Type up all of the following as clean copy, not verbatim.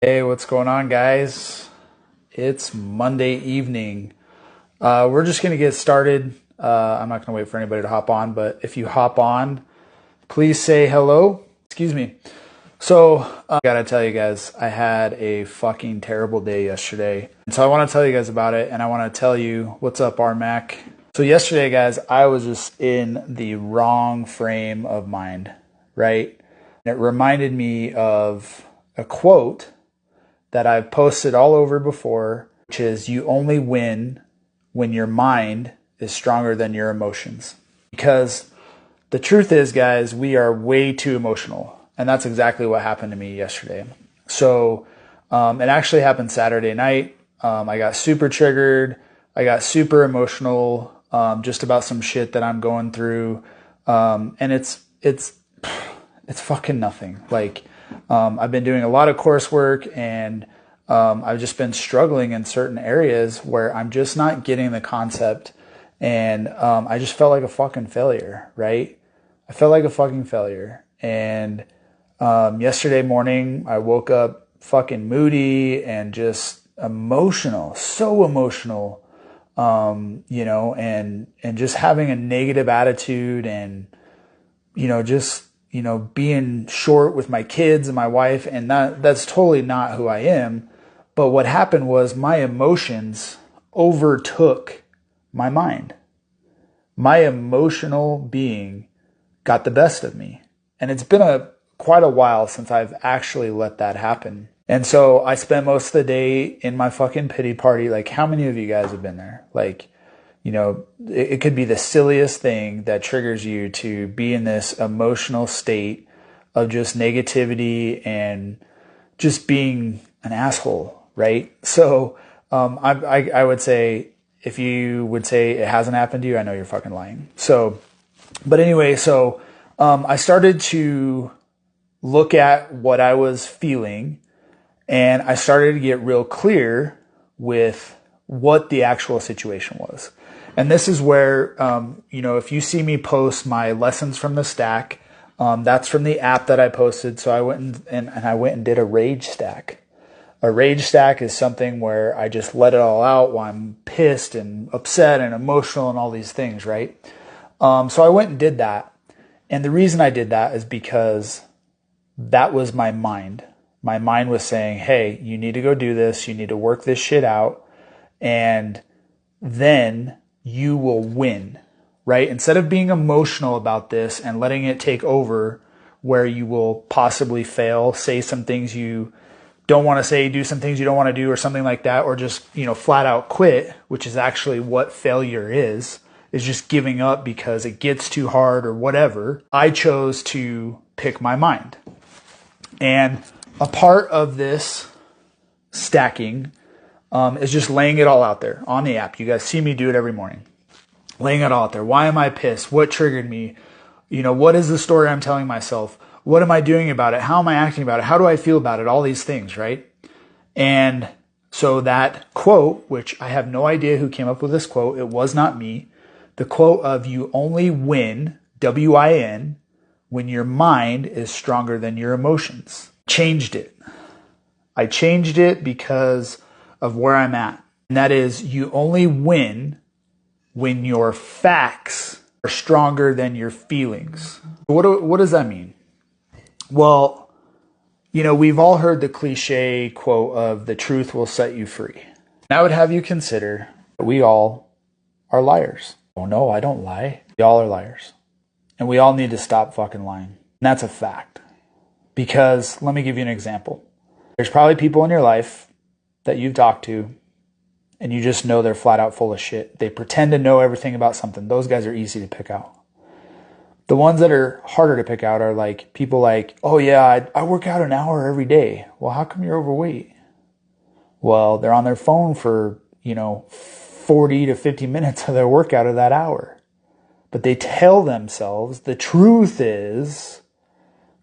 Hey, what's going on, guys? It's Monday evening. We're just going to get started. I'm not going to wait for anybody to hop on, but if you hop on, please say hello. Excuse me. I got to tell you guys, I had a fucking terrible day yesterday. And so I want to tell you guys about it, and I want to tell you what's up, RMAC. So yesterday, guys, I was just in the wrong frame of mind, right? And it reminded me of a quote that I've posted all over before, which is you only win when your mind is stronger than your emotions. Because the truth is, guys, we are way too emotional. And that's exactly what happened to me yesterday. It actually happened Saturday night. I got super triggered. I got super emotional just about some shit that I'm going through. And it's fucking nothing. I've been doing a lot of coursework and I've just been struggling in certain areas where I'm just not getting the concept. And I just felt like a fucking failure, right? I felt like a fucking failure. And yesterday morning, I woke up fucking moody and just emotional, so emotional, and just having a negative attitude and, being short with my kids and my wife, and that's totally not who I am. But what happened was my emotions overtook my mind. My emotional being got the best of me. And it's been quite a while since I've actually let that happen. And so I spent most of the day in my fucking pity party. Like, how many of you guys have been there? It could be the silliest thing that triggers you to be in this emotional state of just negativity and just being an asshole, right? So I would say, if you would say it hasn't happened to you, I know you're fucking lying. I started to look at what I was feeling, and I started to get real clear with what the actual situation was. And this is where, if you see me post my lessons from the stack, that's from the app that I posted. So I went and did a rage stack. A rage stack is something where I just let it all out while I'm pissed and upset and emotional and all these things, right? So I went and did that. And the reason I did that is because that was my mind. My mind was saying, hey, you need to go do this. You need to work this shit out. And then you will win, right? Instead of being emotional about this and letting it take over where you will possibly fail, say some things you don't want to say, do some things you don't want to do or something like that, or just, flat out quit, which is actually what failure is just giving up because it gets too hard or whatever. I chose to pick my mind. And a part of this stacking is just laying it all out there on the app. You guys see me do it every morning. Laying it all out there. Why am I pissed? What triggered me? What is the story I'm telling myself? What am I doing about it? How am I acting about it? How do I feel about it? All these things, right? And so that quote, which I have no idea who came up with this quote, it was not me. The quote of you only win, W-I-N, when your mind is stronger than your emotions. Changed it. I changed it because of where I'm at. And that is, you only win when your facts are stronger than your feelings. What does that mean? Well, we've all heard the cliche quote of the truth will set you free. And I would have you consider that we all are liars. Oh no, I don't lie. We all are liars. And we all need to stop fucking lying. And that's a fact. Because let me give you an example. There's probably people in your life that you've talked to and you just know they're flat out full of shit. They pretend to know everything about something. Those guys are easy to pick out. The ones that are harder to pick out are like people like, oh yeah, I work out an hour every day. Well, how come you're overweight? Well, they're on their phone for, 40 to 50 minutes of their workout of that hour. But they tell themselves the truth is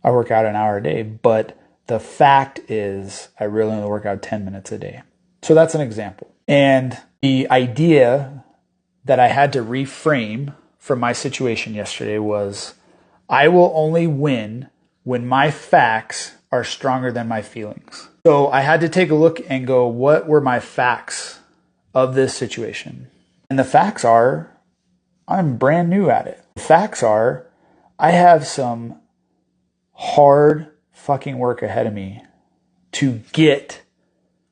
I work out an hour a day, but the fact is I really only work out 10 minutes a day. So that's an example. And the idea that I had to reframe from my situation yesterday was I will only win when my facts are stronger than my feelings. So I had to take a look and go, what were my facts of this situation? And the facts are, I'm brand new at it. The facts are, I have some hard fucking work ahead of me to get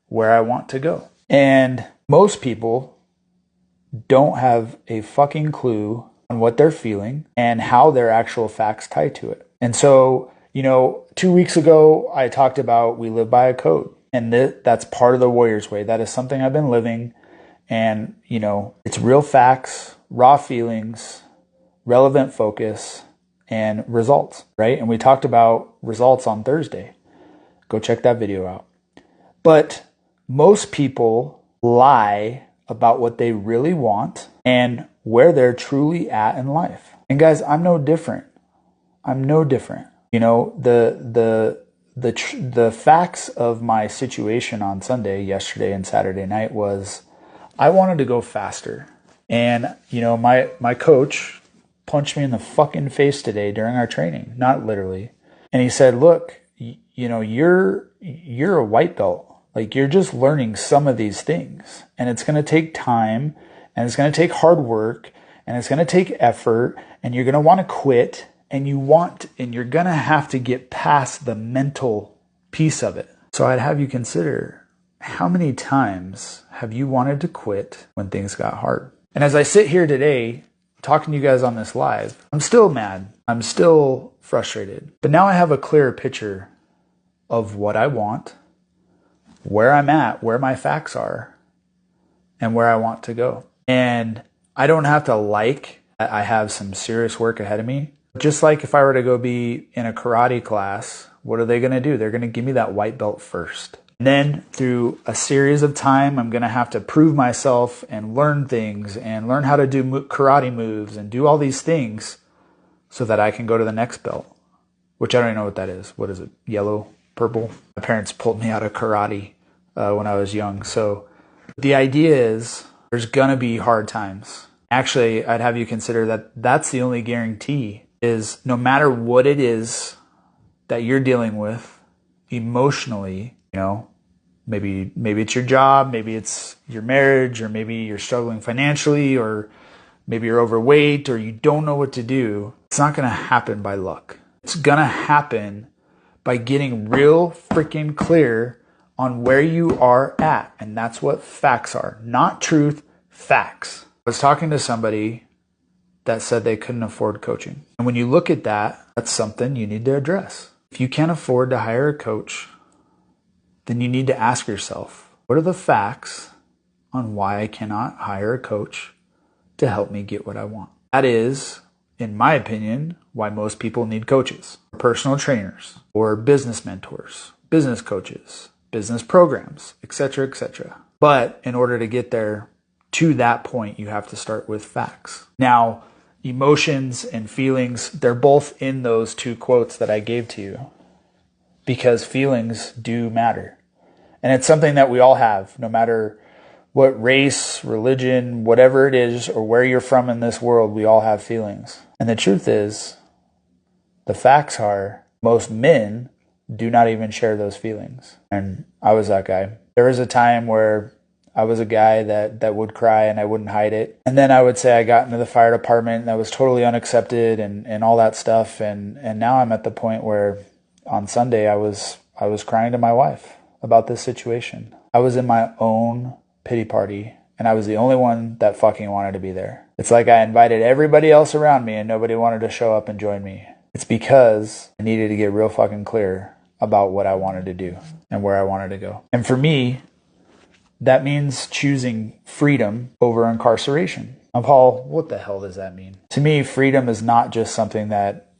where I want to go. And most people don't have a fucking clue on what they're feeling and how their actual facts tie to it. And so, 2 weeks ago, I talked about we live by a code. And that's part of the Warrior's Way. That is something I've been living. And, it's real facts, raw feelings, relevant focus, and results, right? And we talked about results on Thursday. Go check that video out. But most people lie about what they really want and where they're truly at in life. And guys, I'm no different. The facts of my situation on Sunday, yesterday and Saturday night was I wanted to go faster. And, my coach punched me in the fucking face today during our training, not literally. And he said, look, you're a white belt. Like, you're just learning some of these things, and it's going to take time, and it's going to take hard work, and it's going to take effort, and you're going to want to quit, and you're going to have to get past the mental piece of it. So I'd have you consider, how many times have you wanted to quit when things got hard? And as I sit here today, talking to you guys on this live, I'm still mad. I'm still frustrated. But now I have a clearer picture of what I want, where I'm at, where my facts are, and where I want to go. And I don't have to I have some serious work ahead of me. Just like if I were to go be in a karate class, what are they going to do? They're going to give me that white belt first. And then through a series of time, I'm going to have to prove myself and learn things and learn how to do karate moves and do all these things so that I can go to the next belt, which I don't even know what that is. What is it? Yellow? Purple? My parents pulled me out of karate when I was young. So the idea is there's going to be hard times. Actually, I'd have you consider that that's the only guarantee, is no matter what it is that you're dealing with emotionally, maybe it's your job, maybe it's your marriage, or maybe you're struggling financially, or maybe you're overweight, or you don't know what to do. It's not going to happen by luck. It's going to happen by getting real freaking clear on where you are at. And that's what facts are. Not truth, facts. I was talking to somebody that said they couldn't afford coaching. And when you look at that, that's something you need to address. If you can't afford to hire a coach, then you need to ask yourself, what are the facts on why I cannot hire a coach to help me get what I want? That is, in my opinion, why most people need coaches, personal trainers, or business mentors, business coaches, business programs, etc., etc. But in order to get there to that point, you have to start with facts. Now, emotions and feelings, they're both in those two quotes that I gave to you, because feelings do matter. And it's something that we all have, no matter what race, religion, whatever it is, or where you're from in this world, we all have feelings. And the truth is, the facts are, most men do not even share those feelings. And I was that guy. There was a time where I was a guy that would cry and I wouldn't hide it. And then I would say I got into the fire department and that was totally unaccepted and all that stuff. And now I'm at the point where on Sunday I was crying to my wife about this situation. I was in my own pity party and I was the only one that fucking wanted to be there. It's like I invited everybody else around me and nobody wanted to show up and join me. It's because I needed to get real fucking clear about what I wanted to do and where I wanted to go. And for me, that means choosing freedom over incarceration. Now, Paul, what the hell does that mean? To me, freedom is not just something that,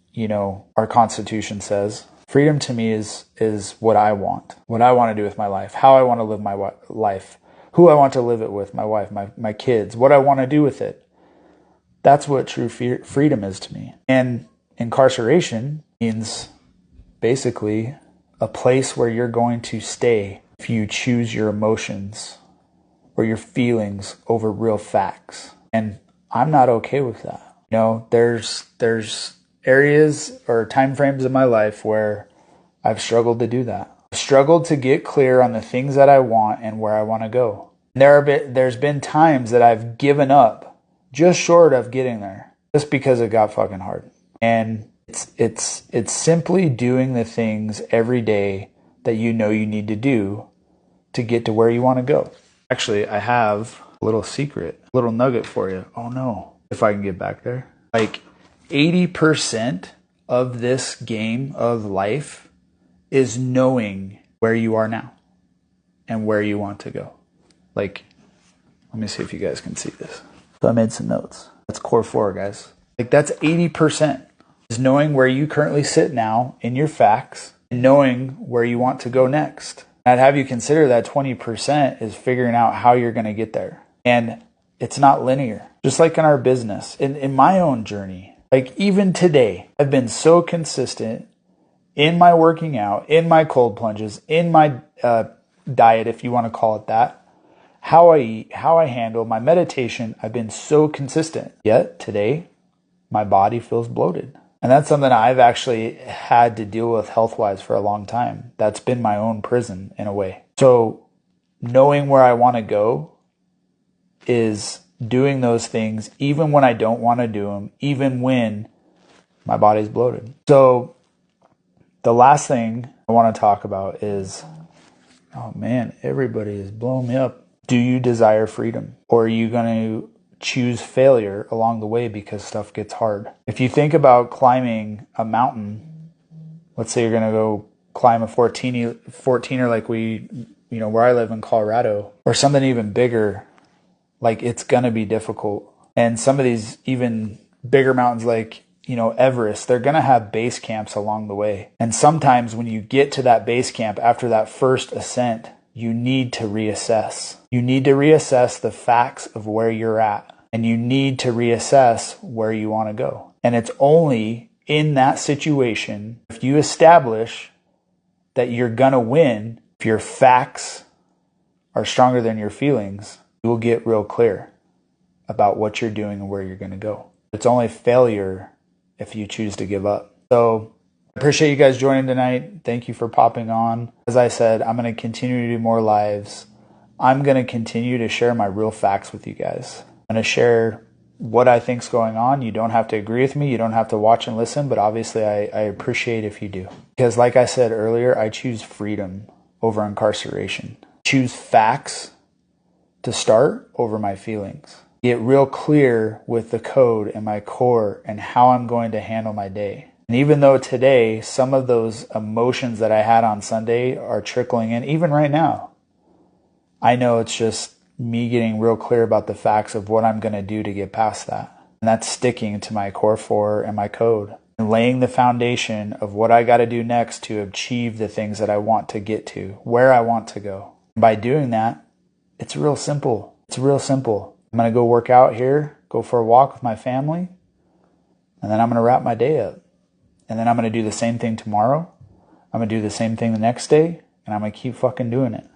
our Constitution says. Freedom to me is what I want to do with my life, how I want to live my life, who I want to live it with, my wife, my kids, what I want to do with it. That's what true freedom is to me. And incarceration means basically a place where you're going to stay if you choose your emotions or your feelings over real facts. And I'm not okay with that. There's areas or time frames in my life where I've struggled to do that. I've struggled to get clear on the things that I want and where I want to go. There's been times that I've given up just short of getting there just because it got fucking hard. And it's simply doing the things every day that you know you need to do to get to where you want to go. Actually, I have a little secret, a little nugget for you. Oh no, if I can get back there. Like 80% of this game of life is knowing where you are now and where you want to go. Like, let me see if you guys can see this. So I made some notes. That's core 4, guys. Like that's 80% is knowing where you currently sit now in your facts and knowing where you want to go next. I'd have you consider that 20% is figuring out how you're going to get there. And it's not linear. Just like in our business, in my own journey, like even today, I've been so consistent in my working out, in my cold plunges, in my diet, if you want to call it that, how I eat, how I handle my meditation. I've been so consistent. Yet today, my body feels bloated. And that's something I've actually had to deal with health-wise for a long time. That's been my own prison in a way. So knowing where I want to go is doing those things even when I don't want to do them, even when my body's bloated. So the last thing I want to talk about is, oh man, everybody is blowing me up. Do you desire freedom? Or are you going to choose failure along the way because stuff gets hard? If you think about climbing a mountain, let's say you're going to go climb a 14er like where I live in Colorado, or something even bigger, like it's going to be difficult. And some of these even bigger mountains like, Everest, they're going to have base camps along the way. And sometimes when you get to that base camp after that first ascent, you need to reassess. You need to reassess the facts of where you're at. And you need to reassess where you want to go. And it's only in that situation, if you establish that you're going to win, if your facts are stronger than your feelings, you will get real clear about what you're doing and where you're going to go. It's only failure if you choose to give up. So I appreciate you guys joining tonight. Thank you for popping on. As I said, I'm going to continue to do more lives. I'm going to continue to share my real facts with you guys. I'm going to share what I think's going on. You don't have to agree with me. You don't have to watch and listen, but obviously I appreciate if you do. Because like I said earlier, I choose freedom over incarceration. Choose facts to start over my feelings. Get real clear with the code and my core and how I'm going to handle my day. And even though today, some of those emotions that I had on Sunday are trickling in, even right now, I know it's just me getting real clear about the facts of what I'm going to do to get past that. And that's sticking to my core 4 and my code and laying the foundation of what I got to do next to achieve the things that I want to get to, where I want to go. By doing that, it's real simple. It's real simple. I'm going to go work out here, go for a walk with my family, and then I'm going to wrap my day up. And then I'm going to do the same thing tomorrow. I'm going to do the same thing the next day, and I'm going to keep fucking doing it.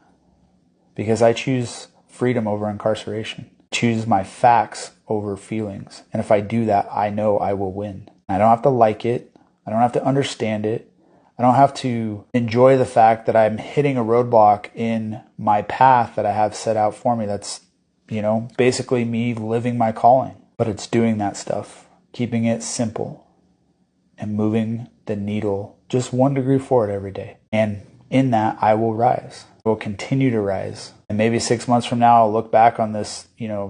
Because I choose freedom over incarceration. I choose my facts over feelings. And if I do that, I know I will win. I don't have to like it. I don't have to understand it. I don't have to enjoy the fact that I'm hitting a roadblock in my path that I have set out for me. That's, basically me living my calling. But it's doing that stuff, keeping it simple, and moving the needle just 1 degree forward every day. And in that, I will rise. I will continue to rise. And maybe 6 months from now, I'll look back on this,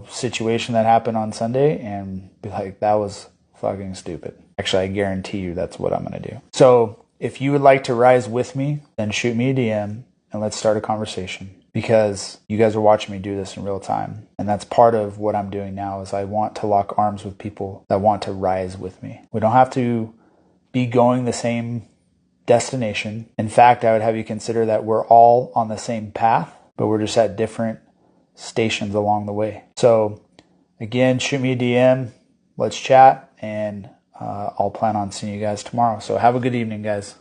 situation that happened on Sunday and be like, that was fucking stupid. Actually, I guarantee you that's what I'm going to do. So if you would like to rise with me, then shoot me a DM and let's start a conversation. Because you guys are watching me do this in real time. And that's part of what I'm doing now is I want to lock arms with people that want to rise with me. We don't have to be going the same destination. In fact, I would have you consider that we're all on the same path, but we're just at different stations along the way. So again, shoot me a DM, let's chat, and I'll plan on seeing you guys tomorrow. So have a good evening, guys.